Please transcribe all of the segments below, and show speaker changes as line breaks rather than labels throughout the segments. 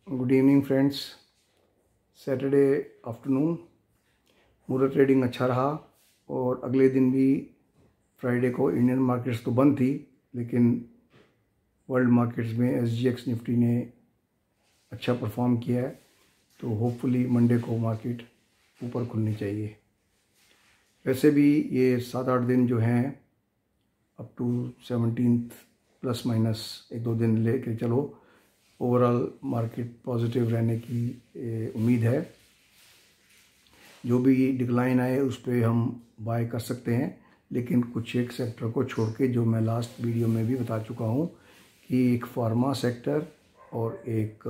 Good evening friends. Saturday afternoon मुहूर्त trading अच्छा रहा और अगले दिन भी फ्राइडे को इंडियन मार्केट्स तो बंद थी, लेकिन वर्ल्ड मार्केट्स में SGX निफ्टी ने अच्छा परफॉर्म किया है। तो होपफुली मंडे को मार्केट ऊपर खुलनी चाहिए। वैसे भी ये 7-8 दिन जो हैं अप टू 17 प्लस माइनस 1-2 दिन लेके चलो, ओवरऑल मार्केट पॉजिटिव रहने की उम्मीद है। जो भी डिक्लाइन आए उस पर हम बाय कर सकते हैं, लेकिन कुछ एक सेक्टर को छोड़ के, जो मैं लास्ट वीडियो में भी बता चुका हूँ कि एक फार्मा सेक्टर और एक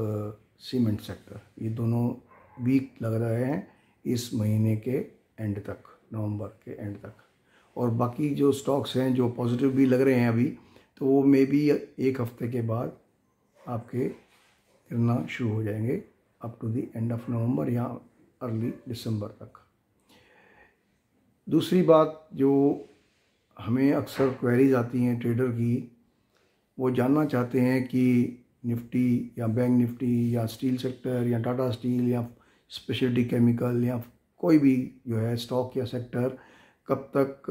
सीमेंट सेक्टर, ये दोनों वीक लग रहे हैं इस महीने के एंड तक, नवंबर के एंड तक। और बाकी जो स्टॉक्स हैं जो पॉजिटिव भी लग रहे हैं अभी, तो वो मे बी एक हफ्ते के बाद आपके गिरना शुरू हो जाएंगे up to the end of November या अर्ली दिसंबर तक। दूसरी बात जो हमें अक्सर क्वेरीज आती हैं ट्रेडर की, वो जानना चाहते हैं कि निफ्टी या बैंक निफ्टी या स्टील सेक्टर या टाटा स्टील या स्पेशलिटी केमिकल या कोई भी जो है स्टॉक या सेक्टर कब तक,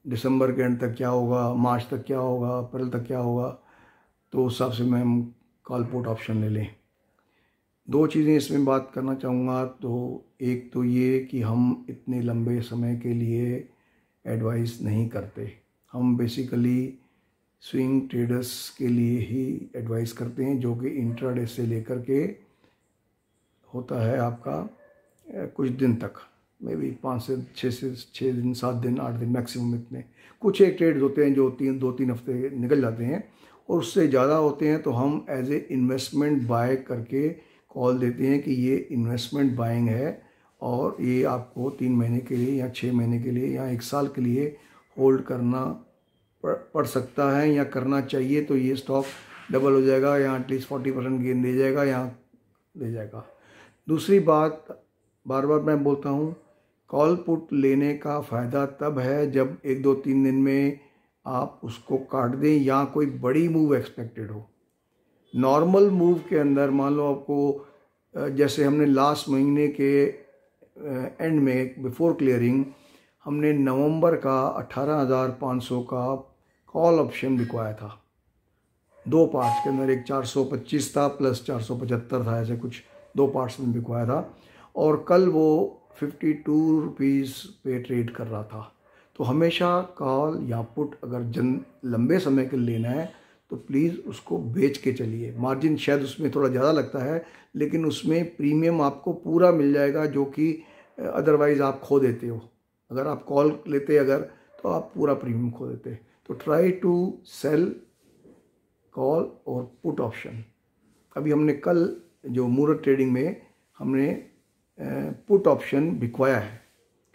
दिसंबर के एंड तक क्या होगा, मार्च तक क्या होगा, अप्रैल तक क्या होगा। तो उस हिसाब से मैं हम कॉल पुट ऑप्शन ले लें। दो चीज़ें इसमें बात करना चाहूँगा। तो एक तो ये कि हम इतने लंबे समय के लिए एडवाइस नहीं करते, हम बेसिकली स्विंग ट्रेडर्स के लिए ही एडवाइस करते हैं, जो कि इंट्राडे से लेकर के होता है आपका कुछ दिन तक, मे बी 5 से 6 दिन, 7 दिन, 8 दिन मैक्सिमम। इतने कुछ एक ट्रेड्स होते हैं जो 2-3 हफ्ते निकल जाते हैं, और उससे ज़्यादा होते हैं तो हम एज ए इन्वेस्टमेंट बाय करके कॉल देते हैं कि ये इन्वेस्टमेंट बाइंग है और ये आपको 3 महीने के लिए या 6 महीने के लिए या 1 साल के लिए होल्ड करना पड़ सकता है या करना चाहिए। तो ये स्टॉक डबल हो जाएगा या एटलीस्ट 40% गेन दे जाएगा या दे जाएगा। दूसरी बात, बार बार मैं बोलता हूँ, कॉल पुट लेने का फ़ायदा तब है जब 1-2-3 दिन में आप उसको काट दें या कोई बड़ी मूव एक्सपेक्टेड हो। नॉर्मल मूव के अंदर मान लो आपको, जैसे हमने लास्ट महीने के एंड में बिफोर क्लियरिंग हमने नवंबर का 18,500 का कॉल ऑप्शन बिकवाया था, 2 पार्ट्स के अंदर। एक 425 था प्लस 475 था, ऐसे कुछ 2 पार्ट्स में बिकवाया था, और कल वो 52 रुपीज़ पे ट्रेड कर रहा था। तो हमेशा कॉल या पुट अगर लंबे समय के लिए लेना है तो प्लीज़ उसको बेच के चलिए। मार्जिन शायद उसमें थोड़ा ज़्यादा लगता है, लेकिन उसमें प्रीमियम आपको पूरा मिल जाएगा, जो कि अदरवाइज़ आप खो देते हो। अगर आप कॉल लेते तो आप पूरा प्रीमियम खो देते। तो ट्राई टू सेल कॉल और पुट ऑप्शन। अभी हमने कल जो मुहूर्त ट्रेडिंग में हमने पुट ऑप्शन बिकवाया है,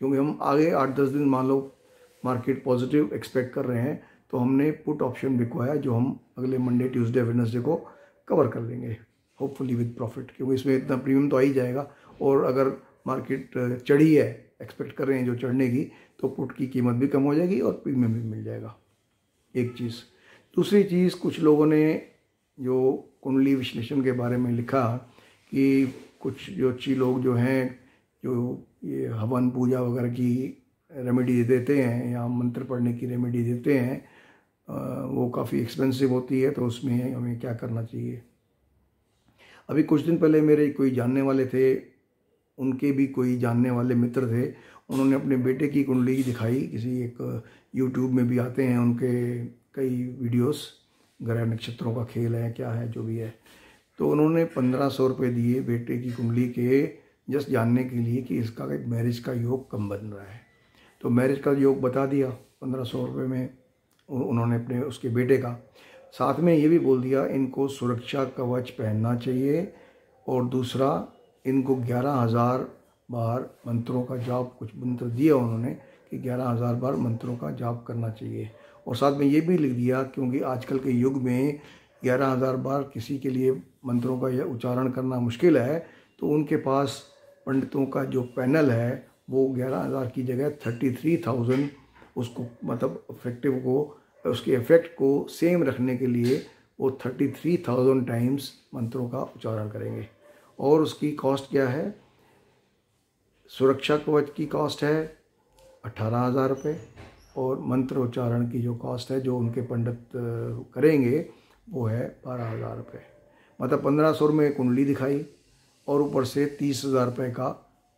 क्योंकि हम आगे 8-10 दिन मान लो मार्केट पॉजिटिव एक्सपेक्ट कर रहे हैं, तो हमने पुट ऑप्शन बिकवाया जो हम अगले मंडे, ट्यूसडे, वेडनेसडे को कवर कर लेंगे, होपफुली विद प्रॉफिट, क्योंकि इसमें इतना प्रीमियम तो आ ही जाएगा। और अगर मार्केट चढ़ी है, एक्सपेक्ट कर रहे हैं जो चढ़ने की, तो पुट की कीमत भी कम हो जाएगी और प्रीमियम भी मिल जाएगा। एक चीज़। दूसरी चीज़, कुछ लोगों ने जो कुंडली विश्लेषण के बारे में लिखा कि कुछ जो अच्छी लोग जो हैं, जो ये हवन पूजा वगैरह की रेमेडी देते हैं या मंत्र पढ़ने की रेमेडी देते हैं, वो काफ़ी एक्सपेंसिव होती है, तो उसमें हमें क्या करना चाहिए। अभी कुछ दिन पहले मेरे कोई जानने वाले थे, उनके भी कोई जानने वाले मित्र थे, उन्होंने अपने बेटे की कुंडली दिखाई। किसी एक यूट्यूब में भी आते हैं उनके कई वीडियोस, ग्रह नक्षत्रों का खेल है क्या है जो भी है। तो उन्होंने 1500 रुपये दिए बेटे की कुंडली के, जस्ट जानने के लिए कि इसका एक मैरिज का योग कम बन रहा है। तो मैरिज का योग बता दिया 1500 रुपये में उन्होंने अपने उसके बेटे का। साथ में ये भी बोल दिया इनको सुरक्षा कवच पहनना चाहिए, और दूसरा इनको 11,000 बार मंत्रों का जाप, कुछ मंत्र दिया उन्होंने कि 11,000 बार मंत्रों का जाप करना चाहिए। और साथ में ये भी लिख दिया, क्योंकि आजकल के युग में 11,000 बार किसी के लिए मंत्रों का यह उच्चारण करना मुश्किल है, तो उनके पास पंडितों का जो पैनल है वो 11,000 की जगह 33,000 उसको, मतलब इफेक्टिव को, उसके इफेक्ट को सेम रखने के लिए वो 33,000 टाइम्स मंत्रों का उच्चारण करेंगे। और उसकी कॉस्ट क्या है? सुरक्षा कवच की कॉस्ट है 18,000 रुपये, और मंत्र उच्चारण की जो कॉस्ट है जो उनके पंडित करेंगे वो है 12,000 रुपये। मतलब 1,500 में कुंडली दिखाई और ऊपर से 30,000 रुपये का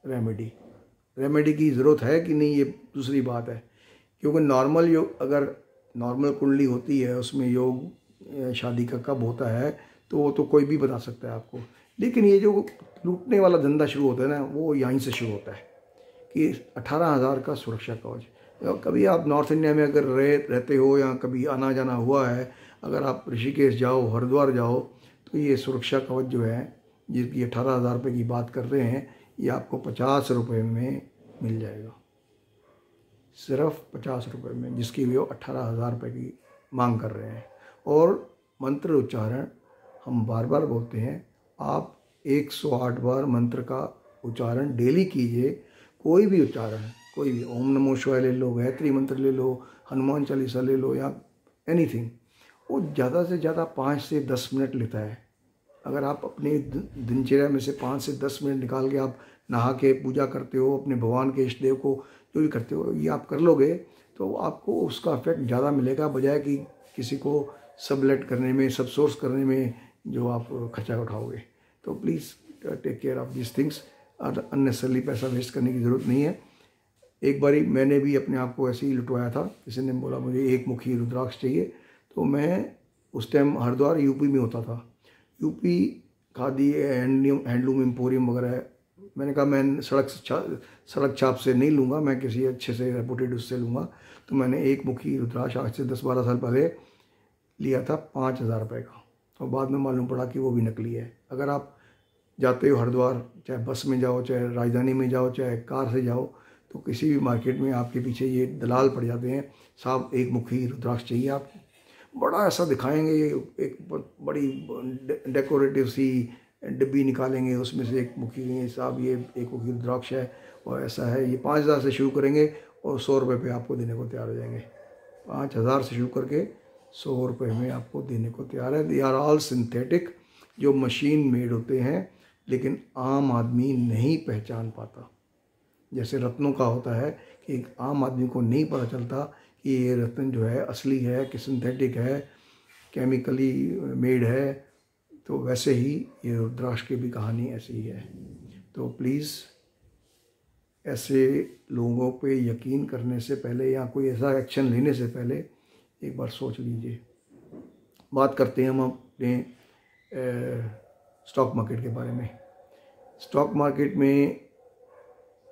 रेमेडी की ज़रूरत है कि नहीं, ये दूसरी बात है। क्योंकि नॉर्मल योग, अगर नॉर्मल कुंडली होती है उसमें योग शादी का कब होता है तो वो तो कोई भी बता सकता है आपको, लेकिन ये जो लूटने वाला धंधा शुरू होता है ना, वो यहीं से शुरू होता है कि 18,000 का सुरक्षा कवच। कभी आप नॉर्थ इंडिया में अगर रहते हो या कभी आना जाना हुआ है, अगर आप ऋषिकेश जाओ, हरिद्वार जाओ, तो ये सुरक्षा कवच जो है जिसकी 18,000 रुपये की बात कर रहे हैं, ये आपको 50 रुपये में मिल जाएगा, सिर्फ 50 रुपये में, जिसकी वो 18,000 रुपये की मांग कर रहे हैं। और मंत्र उच्चारण हम बार बार बोलते हैं, आप 108 बार मंत्र का उच्चारण डेली कीजिए। कोई भी उच्चारण, कोई भी, ओम नमो शिवाय ले लो, गायत्री मंत्र ले लो, हनुमान चालीसा ले लो, या एनीथिंग, वो ज़्यादा से ज़्यादा 5 से 10 मिनट लेता है। अगर आप अपने दिनचर्या में से 5 से 10 मिनट निकाल के आप नहा के पूजा करते हो, अपने भगवान के इष्ट देव को जो भी करते हो, ये आप कर लोगे तो आपको उसका इफेक्ट ज़्यादा मिलेगा, बजाय कि किसी को सबलेट करने में, सब सोर्स करने में जो आप खर्चा उठाओगे। तो please take care of this things. Unnecessarily पैसा वेस्ट करने की ज़रूरत नहीं है। एक बारी मैंने भी अपने आप को ऐसे ही लुटवाया था। किसी ने बोला मुझे 1 मुखी रुद्राक्ष चाहिए, तो मैं उस टाइम हरिद्वार यूपी में होता था, यूपी खादी हैंडलूम एम्पोरियम वगैरह। मैंने कहा मैं सड़क छाप से नहीं लूँगा, मैं किसी अच्छे से रेपुटेड उससे लूँगा। तो मैंने 1 मुखी रुद्राक्ष आज से 10-12 साल पहले लिया था 5,000 रुपये का, और बाद में मालूम पड़ा कि वो भी नकली है। अगर आप जाते हो हरिद्वार, चाहे बस में जाओ, चाहे राजधानी में जाओ, चाहे कार से जाओ, तो किसी भी मार्केट में आपके पीछे ये दलाल पड़ जाते हैं, साहब 1 मुखी रुद्राक्ष चाहिए आपको। बड़ा ऐसा दिखाएंगे, एक बड़ी डेकोरेटिव सी डिब्बी निकालेंगे, उसमें से 1 मुखी, साहब ये 1 मुखी रुद्राक्ष है और ऐसा है। ये 5,000 से शुरू करेंगे और 100 रुपये पे आपको देने को तैयार हो जाएंगे। 5,000 से शुरू करके 100 रुपये में आपको देने को तैयार है। दे आर ऑल सिंथेटिक, जो मशीन मेड होते हैं, लेकिन आम आदमी नहीं पहचान पाता। जैसे रत्नों का होता है कि आम आदमी को नहीं पता चलता कि ये रत्न जो है असली है कि सिंथेटिक है, केमिकली मेड है, तो वैसे ही ये रुद्राक्ष की भी कहानी ऐसी ही है। तो प्लीज़ ऐसे लोगों पे यकीन करने से पहले या कोई ऐसा एक्शन लेने से पहले एक बार सोच लीजिए। बात करते हैं हम अपने स्टॉक मार्केट के बारे में। स्टॉक मार्केट में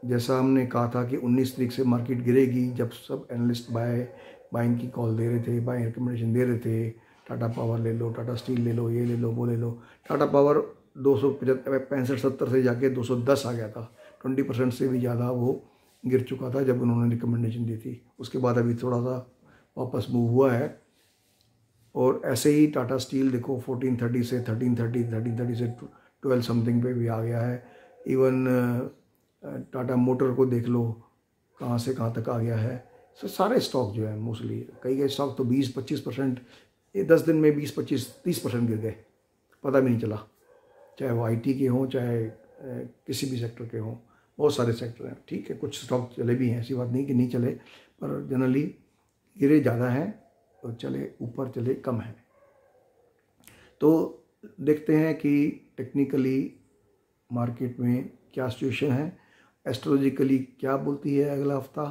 जैसा हमने कहा था कि 19 तारीख से मार्केट गिरेगी, जब सब एनालिस्ट बाइंग की कॉल दे रहे थे, बाइंग रिकमेंडेशन दे रहे थे। टाटा पावर ले लो, टाटा स्टील ले लो, ये ले लो, वो ले लो। टाटा पावर 265-70 से जाके 210 आ गया था, 20% से भी ज़्यादा वो गिर चुका था जब उन्होंने रिकमेंडेशन दी थी। उसके बाद अभी थोड़ा सा वापस मूव हुआ है। और ऐसे ही टाटा स्टील देखो 1430 से 1330 से 12 समथिंग पे भी आ गया है। इवन टाटा मोटर को देख लो कहाँ से कहाँ तक आ गया है। सो सारे स्टॉक जो है मोस्टली, कई स्टॉक तो 20-25%, ये 10 दिन में 20-25-30% गिर गए, पता भी नहीं चला। चाहे वो IT के हों, चाहे किसी भी सेक्टर के हों, बहुत सारे सेक्टर हैं। ठीक है, कुछ स्टॉक चले भी हैं, ऐसी बात नहीं कि नहीं चले, पर जनरली गिरे ज़्यादा हैं और चले ऊपर चले कम हैं। तो देखते हैं कि टेक्निकली मार्केट में क्या सिचुएशन है, एस्ट्रोलॉजिकली क्या बोलती है, अगला हफ्ता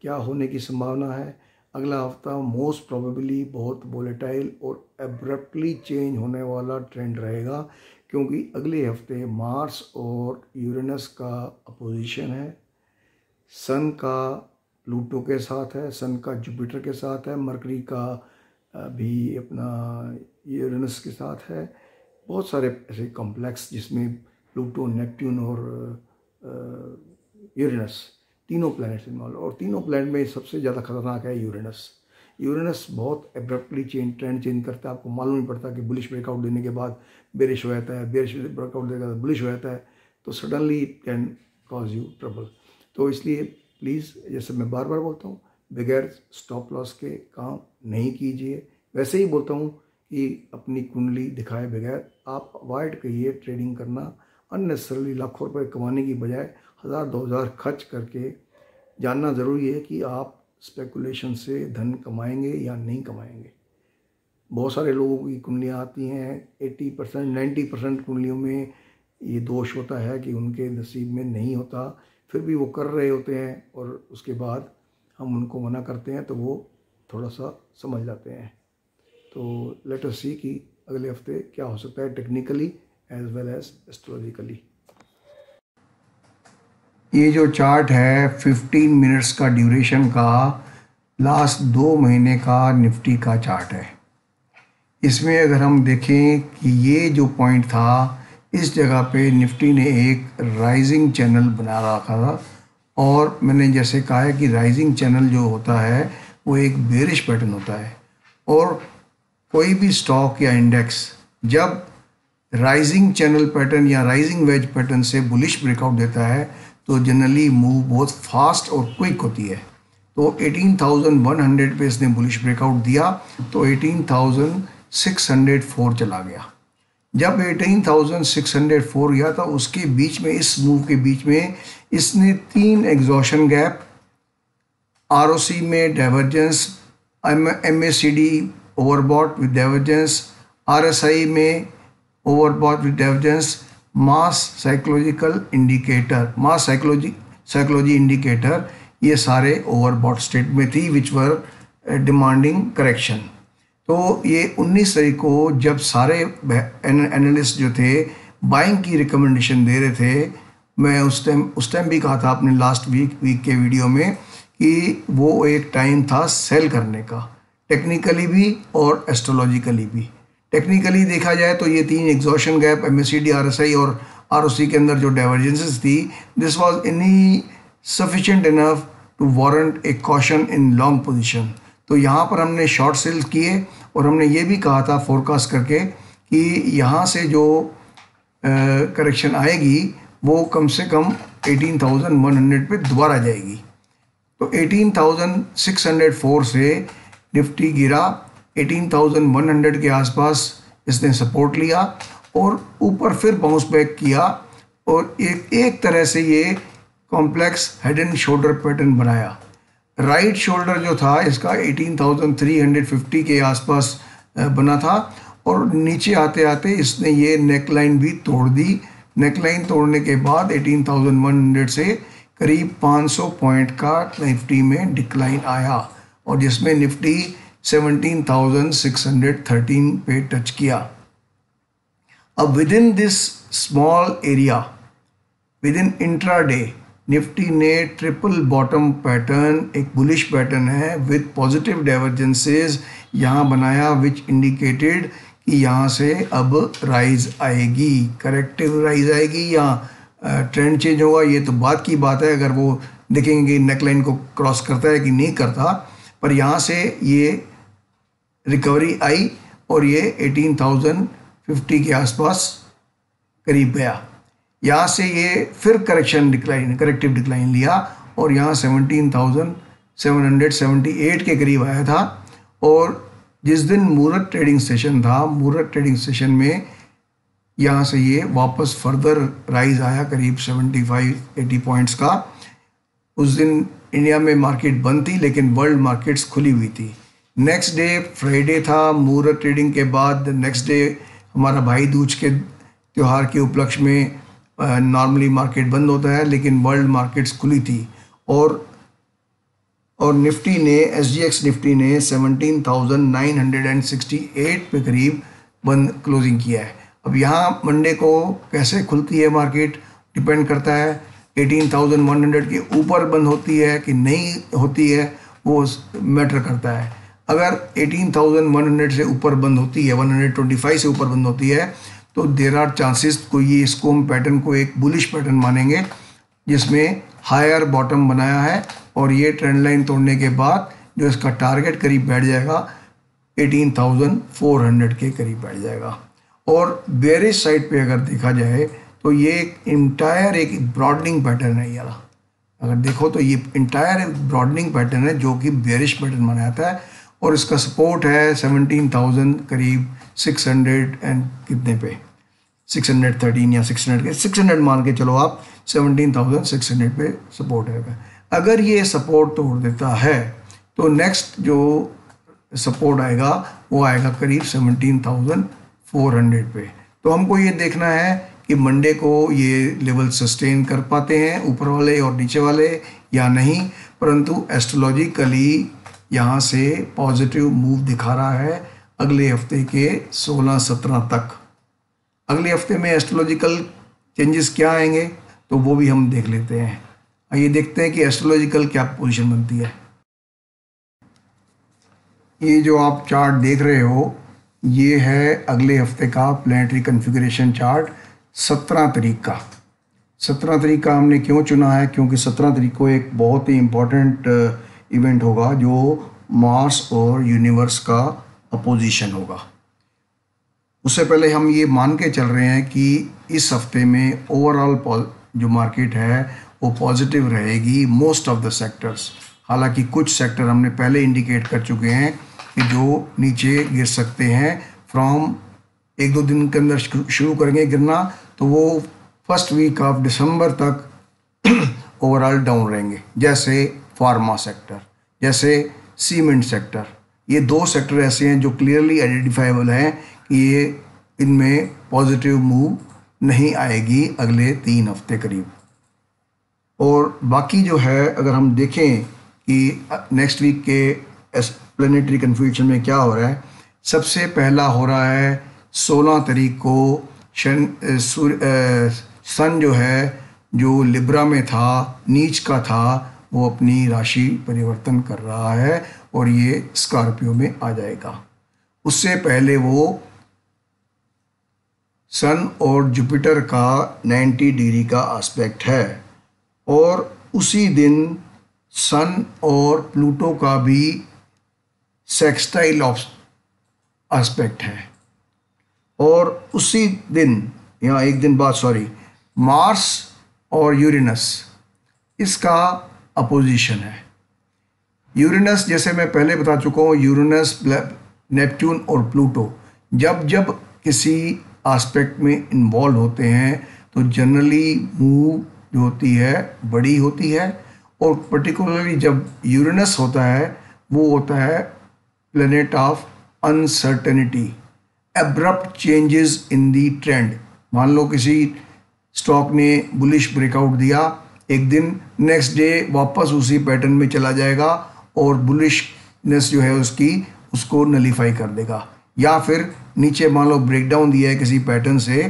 क्या होने की संभावना है। अगला हफ्ता मोस्ट प्रोबेबली बहुत वोलेटाइल और एब्रप्टली चेंज होने वाला ट्रेंड रहेगा, क्योंकि अगले हफ्ते मार्स और यूरेनस का अपोजिशन है, सन का प्लूटो के साथ है, सन का जुपिटर के साथ है, मरकरी का भी अपना यूरेनस के साथ है। बहुत सारे ऐसे कॉम्प्लेक्स जिसमें प्लूटो, नेपट्यून और यूरेनस, तीनों प्लैनेट्स इन्वॉल्व। और तीनों प्लैनेट में सबसे ज़्यादा खतरनाक है यूरेनस। यूरेनस बहुत एब्रप्टली ट्रेंड चेंज करता है, आपको मालूम नहीं पड़ता कि बुलिश ब्रेकआउट देने के बाद बेरिश हो जाता है, बेरिश ब्रेकआउट देने के बाद बुलिश हो जाता है, तो suddenly it can cause you trouble. तो इसलिए प्लीज़, जैसे मैं बार बार बोलता हूँ, बगैर स्टॉप लॉस के काम नहीं कीजिए। वैसे ही बोलता हूँ ही अपनी कुंडली दिखाए बगैर आप अवॉइड करिए ट्रेडिंग करना। अननेसेसरली लाखों रुपए कमाने की बजाय 1000-2000 खर्च करके जानना ज़रूरी है कि आप स्पेकुलेशन से धन कमाएंगे या नहीं कमाएंगे। बहुत सारे लोगों की कुंडलियाँ आती हैं, 80% 90% कुंडलियों में ये दोष होता है कि उनके नसीब में नहीं होता, फिर भी वो कर रहे होते हैं और उसके बाद हम उनको मना करते हैं तो वो थोड़ा सा समझ जाते हैं। तो लेट अस सी कि अगले हफ्ते क्या हो सकता है technically as well as astrologically. ये जो चार्ट है 15 मिनट्स का ड्यूरेशन का लास्ट 2 महीने का निफ्टी का चार्ट है। इसमें अगर हम देखें कि ये जो पॉइंट था, इस जगह पे निफ्टी ने एक राइजिंग चैनल बना रखा था और मैंने जैसे कहा है कि राइजिंग चैनल जो होता है वो एक बेरिश पैटर्न होता है और कोई भी स्टॉक या इंडेक्स जब राइजिंग चैनल पैटर्न या राइजिंग वेज पैटर्न से बुलिश ब्रेकआउट देता है तो जनरली मूव बहुत फास्ट और क्विक होती है। तो 18,100 पे इसने बुलिश ब्रेकआउट दिया तो 18,604 चला गया। जब 18,604 गया था उसके बीच में, इस मूव के बीच में इसने 3 एग्जॉशन गैप, ROC में divergence, MACD overbought with divergence, RSI में overbought with divergence, mass psychology indicator, ये सारे ओवरबॉट स्टेट में थी विच वर डिमांडिंग करेक्शन। तो ये 19 तारीख को जब सारे एनालिस्ट जो थे बाइंग की रिकमेंडेशन दे रहे थे, मैं उस टाइम भी कहा था अपने लास्ट वीक के वीडियो में कि वो एक टाइम था सेल करने का, टेक्निकली भी और एस्ट्रोलॉजिकली भी। टेक्निकली देखा जाए तो ये 3 एग्जॉशन गैप, MACD, RSI और ROC के अंदर जो डाइवर्जेंसेस थी, this was any sufficient enough to warrant a caution in long position. तो यहाँ पर हमने शॉर्ट सेल्स किए और हमने ये भी कहा था फोरकास्ट करके कि यहाँ से जो करेक्शन आएगी वो कम से कम 18,100 पे दोबारा जाएगी। तो 18,604 से निफ्टी गिरा, 18,100 के आसपास इसने सपोर्ट लिया और ऊपर फिर बाउंस बैक किया और एक तरह से ये complex head and shoulder pattern बनाया। राइट शोल्डर जो था इसका 18,350 के आसपास बना था और नीचे आते आते इसने ये नेकलाइन भी तोड़ दी। नेकलाइन तोड़ने के बाद 18,100 से करीब 500 पॉइंट का निफ्टी में डिक्लाइन आया और जिसमें निफ्टी 17,613 पे टच किया। अब with in this small area, with in intraday, Nifty ने ट्रिपल बॉटम पैटर्न, एक बुलिश पैटर्न है विद पॉजिटिव डाइवर्जेंसेस यहाँ बनाया, विच इंडिकेटेड कि यहाँ से अब राइज आएगी, करेक्टिव राइज आएगी या ट्रेंड चेंज होगा, ये तो बात की बात है। अगर वो देखेंगे नेकलाइन को क्रॉस करता है कि नहीं करता, पर यहाँ से ये रिकवरी आई और ये 18,050 के आसपास करीब गया। यहाँ से ये फिर करेक्टिव डिक्लाइन लिया और यहाँ 17,778 के करीब आया था। और जिस दिन मुहूर्त ट्रेडिंग सेशन था, मुहूर्त ट्रेडिंग सेशन में यहाँ से ये वापस फर्दर राइज आया करीब 75-80 पॉइंट्स का। उस दिन इंडिया में मार्केट बंद थी लेकिन वर्ल्ड मार्केट्स खुली हुई थी। नेक्स्ट डे फ्राइडे था, मुहूर्त ट्रेडिंग के बाद नेक्स्ट डे हमारा भाई दूज के त्यौहार के उपलक्ष्य में नॉर्मली मार्केट बंद होता है लेकिन वर्ल्ड मार्केट्स खुली थी और निफ्टी ने, SGX निफ्टी ने 17,968 पे करीब बंद क्लोजिंग किया है। अब यहाँ मंडे को कैसे खुलती है मार्केट डिपेंड करता है, 18,100 के ऊपर बंद होती है कि नहीं होती है वो मैटर करता है। अगर 18,100 से ऊपर बंद होती है, 125 से ऊपर बंद होती है, तो देर आर चांसेस को ये इसको हम पैटर्न को एक बुलिश पैटर्न मानेंगे जिसमें हायर बॉटम बनाया है और ये ट्रेंड लाइन तोड़ने के बाद जो इसका टारगेट करीब बैठ जाएगा 18,400 के करीब बैठ जाएगा। और बेरिश साइड पे अगर देखा जाए तो ये एक इंटायर एक ब्रॉडनिंग पैटर्न है। यार अगर देखो तो ये इंटायर ब्रॉडनिंग पैटर्न है जो कि बेरिश पैटर्न माना जाता है और इसका सपोर्ट है 17,000 करीब 600 एंड कितने पे, 613 या 600 मान के चलो आप, 17,600 पे सपोर्ट है। अगर ये सपोर्ट तोड़ देता है तो नेक्स्ट जो सपोर्ट आएगा वो आएगा करीब 17,400 पे। तो हमको ये देखना है कि मंडे को ये लेवल सस्टेन कर पाते हैं ऊपर वाले और नीचे वाले या नहीं, परंतु एस्ट्रोलॉजिकली यहाँ से पॉजिटिव मूव दिखा रहा है अगले हफ्ते के 16-17 तक। अगले हफ्ते में एस्ट्रोलॉजिकल चेंजेस क्या आएंगे तो वो भी हम देख लेते हैं। आइए देखते हैं कि एस्ट्रोलॉजिकल क्या पोजीशन बनती है। ये जो आप चार्ट देख रहे हो ये है अगले हफ्ते का प्लैनेटरी कन्फिगरेशन चार्ट 17 तारीख का। 17 तारीख का हमने क्यों चुना है, क्योंकि 17 तारीख को एक बहुत ही इम्पोर्टेंट इवेंट होगा जो मार्स और यूनिवर्स का अपोजिशन होगा। उससे पहले हम ये मान के चल रहे हैं कि इस हफ्ते में ओवरऑल जो मार्केट है वो पॉजिटिव रहेगी मोस्ट ऑफ द सेक्टर्स। हालांकि कुछ सेक्टर हमने पहले इंडिकेट कर चुके हैं कि जो नीचे गिर सकते हैं फ्रॉम 1-2 दिन के अंदर शुरू करेंगे गिरना, तो वो फर्स्ट वीक ऑफ दिसंबर तक ओवरऑल डाउन रहेंगे। जैसे फार्मा सेक्टर, जैसे सीमेंट सेक्टर, ये 2 सेक्टर ऐसे हैं जो क्लियरली आइडेंटिफाइबल हैं कि ये इनमें पॉजिटिव मूव नहीं आएगी अगले 3 हफ्ते करीब। और बाकी जो है अगर हम देखें कि नेक्स्ट वीक के प्लैनेटरी कन्फ्यूजन में क्या हो रहा है, सबसे पहला हो रहा है 16 तारीख को सन जो है जो लिब्रा में था, नीच का था, वो अपनी राशि परिवर्तन कर रहा है और ये स्कॉर्पियो में आ जाएगा। उससे पहले वो सन और जुपिटर का 90 डिग्री का एस्पेक्ट है और उसी दिन सन और प्लूटो का भी सेक्सटाइल एस्पेक्ट है और उसी दिन या एक दिन बाद मार्स और यूरेनस इसका अपोजिशन है। यूरेनस जैसे मैं पहले बता चुका हूँ, यूरेनस नेपट्यून और प्लूटो जब जब किसी एस्पेक्ट में इन्वॉल्व होते हैं तो जनरली मूव जो होती है बड़ी होती है, और पर्टिकुलरली जब यूरेनस होता है वो होता है planet of uncertainty, abrupt changes in the trend. मान लो किसी स्टॉक ने बुलिश ब्रेकआउट दिया एक दिन, नेक्स्ट डे वापस उसी पैटर्न में चला जाएगा और बुलिशनेस जो है उसको नलीफाई कर देगा। या फिर नीचे मान लो ब्रेकडाउन दिया है किसी पैटर्न से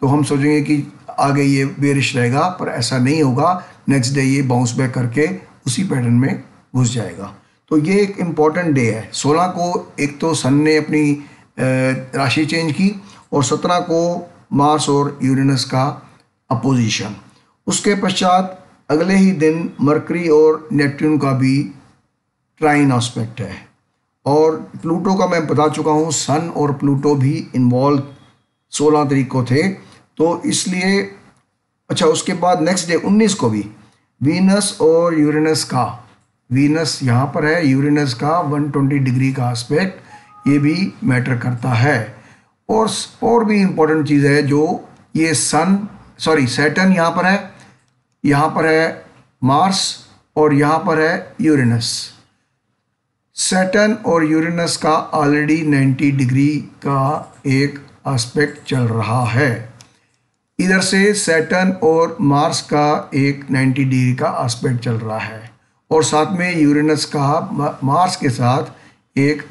तो हम सोचेंगे कि आगे ये बेरिश रहेगा, पर ऐसा नहीं होगा, नेक्स्ट डे ये बाउंस बैक करके उसी पैटर्न में घुस जाएगा। तो ये एक इम्पॉर्टेंट डे है। 16 को एक तो सन ने अपनी राशि चेंज की और 17 को मार्स और यूरेनस का अपोजिशन। उसके पश्चात अगले ही दिन मरकरी और नेपट्यून का भी ट्राइन एस्पेक्ट है और प्लूटो का मैं बता चुका हूँ, सन और प्लूटो भी इन्वॉल्व 16 तारीख को थे, तो इसलिए अच्छा उसके बाद नेक्स्ट डे 19 को भी वीनस और यूरेनस का, वीनस यहाँ पर है, यूरेनस का 120 डिग्री का एस्पेक्ट, ये भी मैटर करता है। और भी इम्पोर्टेंट चीज़ है जो ये सैटर्न यहाँ पर है मार्स और यहाँ पर है यूरेनस। सैटर्न और यूरेनस का ऑलरेडी 90 डिग्री का एक एस्पेक्ट चल रहा है। इधर से सैटर्न और मार्स का एक 90 डिग्री का एस्पेक्ट चल रहा है और साथ में यूरेनस का मार्स के साथ एक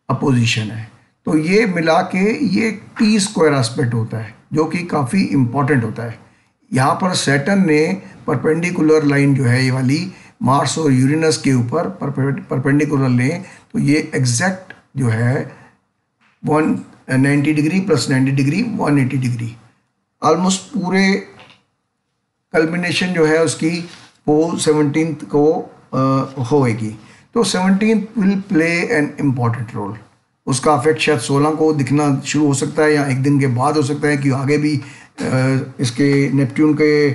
अपोजिशन है। तो ये मिला के ये टी स्क्वायर एस्पेक्ट होता है जो कि काफ़ी इम्पॉर्टेंट होता है। यहाँ पर सैटर्न ने परपेंडिकुलर लाइन जो है ये वाली मार्स और यूरेनस के ऊपर परपेंडिकुलर लें तो ये एग्जैक्ट जो है 190 degree plus 90 degree 180 degree almost पूरे कल्बिनेशन जो है उसकी वो 17th को होएगी। तो 17th will play an important role. उसका अफेक्ट शायद 16 को दिखना शुरू हो सकता है या एक दिन के बाद हो सकता है कि आगे भी इसके नेपट्यून के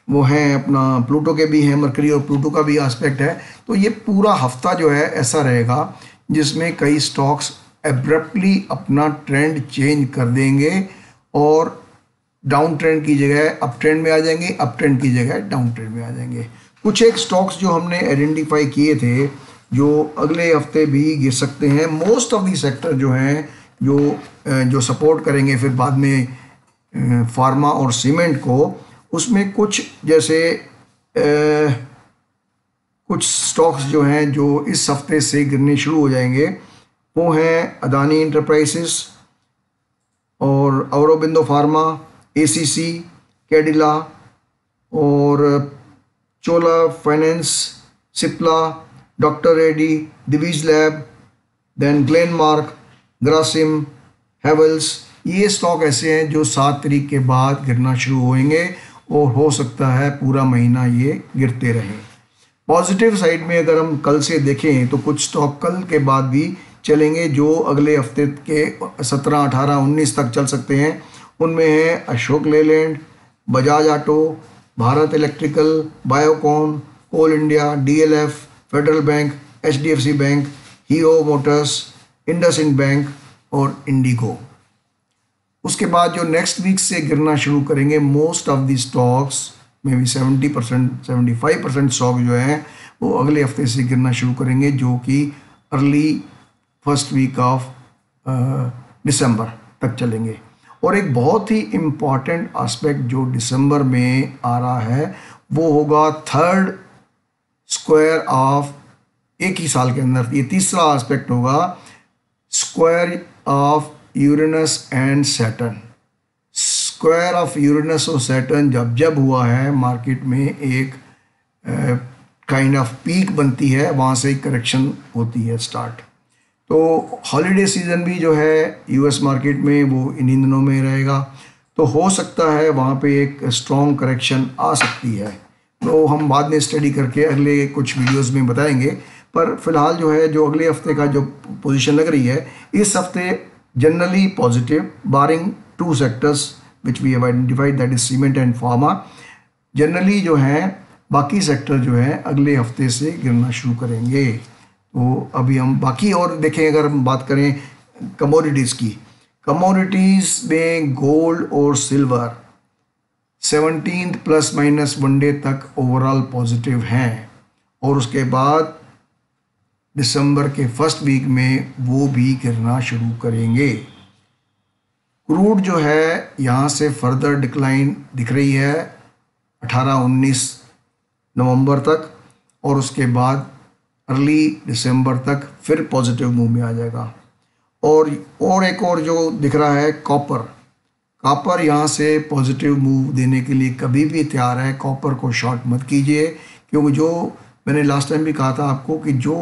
वो हैं, अपना प्लूटो के भी हैं, मरकरी और प्लूटो का भी एस्पेक्ट है। तो ये पूरा हफ्ता जो है ऐसा रहेगा जिसमें कई स्टॉक्स एब्रप्टली अपना ट्रेंड चेंज कर देंगे और डाउन ट्रेंड की जगह अप ट्रेंड में आ जाएंगे, अप ट्रेंड की जगह डाउन ट्रेंड में आ जाएंगे। कुछ एक स्टॉक्स जो हमने आइडेंटिफाई किए थे जो अगले हफ्ते भी गिर सकते हैं। मोस्ट ऑफ दी सेक्टर जो हैं जो सपोर्ट करेंगे फिर बाद में फार्मा और सीमेंट को, उसमें कुछ जैसे कुछ स्टॉक्स जो हैं जो इस हफ्ते से गिरने शुरू हो जाएंगे वो हैं अदानी इंटरप्राइजेस और औरोबिंदो फार्मा, एसीसी, कैडिला और Chola finance, Cipla, doctor Reddy, Divi's lab, then Glenmark, Grasim, Havells. ये स्टॉक ऐसे हैं जो 7 तारीख के बाद गिरना शुरू होंगे और हो सकता है पूरा महीना ये गिरते रहें। पॉजिटिव साइड में अगर हम कल से देखें तो कुछ स्टॉक कल के बाद भी चलेंगे जो अगले हफ्ते के 17, 18, 19 तक चल सकते हैं। उनमें है Ashok Leyland, Bajaj auto, Bharat electrical, Biocon, coal India, DLF, federal bank, HDFC bank, Hero motors, IndusInd bank और इंडिगो। उसके बाद जो नेक्स्ट वीक से गिरना शुरू करेंगे मोस्ट ऑफ दी स्टॉक्स में भी 70%, 75% स्टॉक जो हैं वो अगले हफ्ते से गिरना शुरू करेंगे जो कि early first week of December तक चलेंगे। और एक बहुत ही इम्पॉर्टेंट एस्पेक्ट जो दिसंबर में आ रहा है वो होगा थर्ड स्क्वायर ऑफ, एक ही साल के अंदर ये तीसरा एस्पेक्ट होगा, square of Uranus and Saturn. Square of Uranus और सैटर्न जब हुआ है मार्केट में एक काइंड ऑफ पीक बनती है, वहाँ से एक करेक्शन होती है स्टार्ट। तो हॉलीडे सीज़न भी जो है यूएस मार्केट में वो इन्हीं दिनों में रहेगा, तो हो सकता है वहाँ पे एक स्ट्रॉन्ग करेक्शन आ सकती है। तो हम बाद में स्टडी करके अगले कुछ वीडियोस में बताएंगे, पर फिलहाल जो है जो अगले हफ्ते का जो पोजीशन लग रही है इस हफ्ते generally positive barring 2 sectors which we have identified, that is cement and pharma. Generally जो है बाकी सेक्टर जो है अगले हफ्ते से गिरना शुरू करेंगे। तो अभी हम बाकी और देखें, अगर हम बात करें कमोडिटीज़ की, कमोडिटीज़ में गोल्ड और सिल्वर 17 प्लस माइनस 1 डे तक ओवरऑल पॉजिटिव हैं और उसके बाद दिसंबर के फर्स्ट वीक में वो भी गिरना शुरू करेंगे। क्रूड जो है यहाँ से फर्दर डिक्लाइन दिख रही है 18-19 नवंबर तक और उसके बाद अर्ली दिसंबर तक फिर पॉजिटिव मूव में आ जाएगा। और एक और जो दिख रहा है कॉपर यहाँ से पॉजिटिव मूव देने के लिए कभी भी तैयार है। कॉपर को शॉर्ट मत कीजिए, क्योंकि जो मैंने लास्ट टाइम भी कहा था आपको कि जो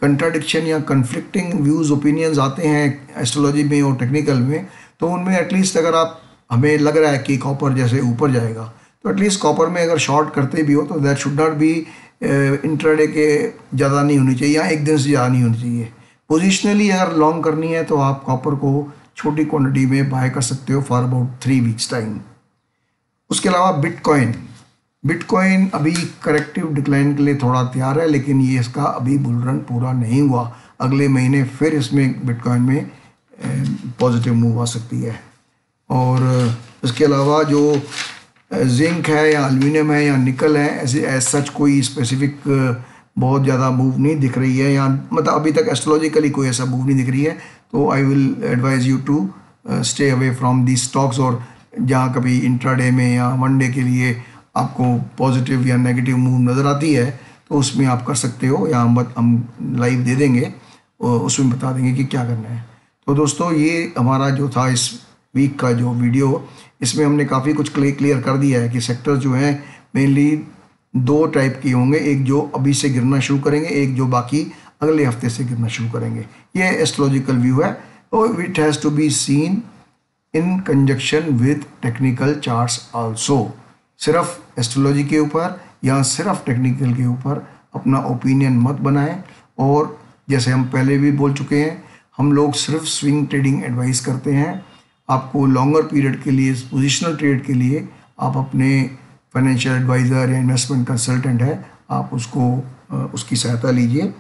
कंट्राडिक्शन या कन्फ्लिक्टिंग व्यूज़ ओपिनियंस आते हैं एस्ट्रोलॉजी में और टेक्निकल में, तो उनमें एटलीस्ट अगर आप हमें लग रहा है कि कॉपर जैसे ऊपर जाएगा तो एटलीस्ट कॉपर में अगर शॉर्ट करते भी हो तो that should not be intraday के ज़्यादा नहीं होनी चाहिए या एक दिन से ज़्यादा नहीं होनी चाहिए। पोजिशनली अगर लॉन्ग करनी है तो आप कॉपर को छोटी क्वांटिटी में बाय कर सकते हो फॉर अबाउट 3 वीक्स टाइम। उसके अलावा बिटकॉइन अभी करेक्टिव डिक्लाइन के लिए थोड़ा तैयार है, लेकिन ये इसका अभी बुल रन पूरा नहीं हुआ। अगले महीने फिर इसमें बिटकॉइन में पॉजिटिव मूव आ सकती है। और इसके अलावा जो जिंक है या एल्यूमिनियम है या निकल है, ऐसे एज सच कोई स्पेसिफिक बहुत ज़्यादा मूव नहीं दिख रही है, या मतलब अभी तक एस्ट्रोलॉजिकली कोई ऐसा मूव नहीं दिख रही है। तो I will advise you to stay away from the stocks. और जहाँ कभी इंट्राडे में या 1 डे के लिए आपको पॉजिटिव या नेगेटिव मूव नज़र आती है तो उसमें आप कर सकते हो, या हम लाइव दे देंगे और उसमें बता देंगे कि क्या करना है। तो दोस्तों ये हमारा जो था इस वीक का जो वीडियो, इसमें हमने काफ़ी कुछ क्लियर कर दिया है कि सेक्टर जो हैं मेनली 2 टाइप के होंगे, एक जो अभी से गिरना शुरू करेंगे, एक जो बाकी अगले हफ्ते से गिरना शुरू करेंगे। ये एस्ट्रोलॉजिकल व्यू है और it has to be seen in conjunction with technical charts also. सिर्फ एस्ट्रोलॉजी के ऊपर या सिर्फ टेक्निकल के ऊपर अपना ओपिनियन मत बनाएं। और जैसे हम पहले भी बोल चुके हैं, हम लोग सिर्फ स्विंग ट्रेडिंग एडवाइस करते हैं। आपको लॉन्गर पीरियड के लिए, पोजिशनल ट्रेड के लिए आप अपने फाइनेंशियल एडवाइज़र या इन्वेस्टमेंट कंसल्टेंट है, आप उसकी सहायता लीजिए।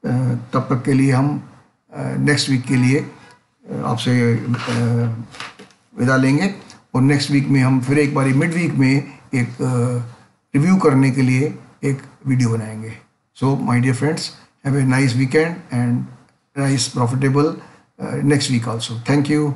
तब तक के लिए हम नेक्स्ट वीक के लिए आपसे विदा लेंगे, और नेक्स्ट वीक में हम फिर एक बारी मिड वीक में एक रिव्यू करने के लिए एक वीडियो बनाएंगे. So my dear friends, have a nice weekend and nice profitable next week also. Thank you.